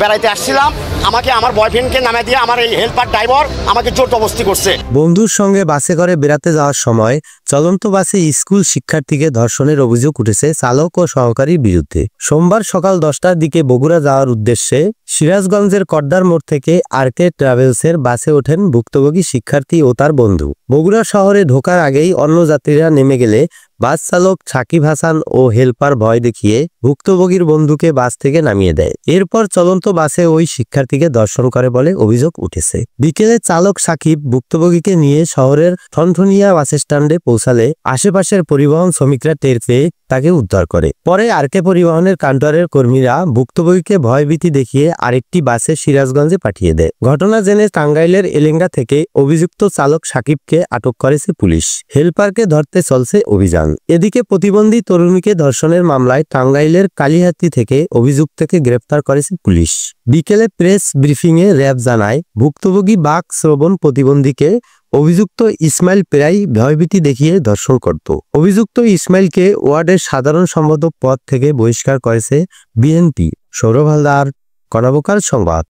বেড়াইতে আসছিলাম, আমাকে আমার বয়ফ্রেন্ডকে নামে দিয়ে আমার এই হেল্পার ড্রাইভার আমাকে জোর জবরদস্তি করছে। বন্ধুর সঙ্গে বাসে করে বেড়াতে যাওয়ার সময় চলন্ত বাসে স্কুল শিক্ষার্থীকে ধর্ষণের অভিযোগ উঠেছে চালক ও সহকারীর বিরুদ্ধে। সোমবার সকাল 10টার দিকে বগুড়া যাওয়ার উদ্দেশ্যে সিরাজগঞ্জের কর্দার মোড় থেকে আরকে ট্রাভেলসের বাসে ওঠেন ভুক্তভোগী শিক্ষার্থী ও তার বন্ধু। বগুড়া শহরে ঢোকার আগেই অন্য যাত্রীরা নেমে গেলে বাস চালক সাকিব হাসান ও হেলপার ভয় দেখিয়ে ভুক্তভোগীর বন্ধুকে বাস থেকে নামিয়ে দেয়। এরপর চলন্ত বাসে ওই শিক্ষার্থীকে ধর্ষণ করে বলে অভিযোগ উঠেছে। বিকেলে চালক সাকিব ভুক্তভোগীকে নিয়ে শহরের ঠনঠনিয়া বাস স্ট্যান্ডে পৌঁছালে আশেপাশের পরিবহন শ্রমিকরা টের পেয়ে তাকে উদ্ধার করে। পরে আরকে পরিবহনের কাউন্টারের কর্মীরা ভুক্তভোগীকে ভয়ভীতি দেখিয়ে আরেকটি বাসে সিরাজগঞ্জে পাঠিয়ে দেয়। ঘটনা জেনে টাঙ্গাইলের এলেঙ্গা থেকে অভিযুক্ত চালক সাকিবকে আটক করেছে পুলিশ। হেলপারকে ধরতে চলছে অভিযান। এদিকে প্রতিবন্ধী তরুণীকে ধর্ষণের মামলায় টাঙ্গাইলের কালিহাতী থেকে অভিযুক্তকে গ্রেপ্তার করেছে পুলিশ। বিকেলে প্রেস ব্রিফিংয়ে র্যাব জানায়, ভুক্তভোগী বাক শ্রবণ প্রতিবন্ধীকে অভিযুক্ত ইসমাইল প্রায় ভয়ভীতি দেখিয়ে ধর্ষণ করত। অভিযুক্ত ইসমাইলকে ওয়ার্ডের সাধারণ সম্পাদক পদ থেকে বহিষ্কার করেছে বিএনপি। সৌরভ হালদার, কনকবুকার সংবাদ।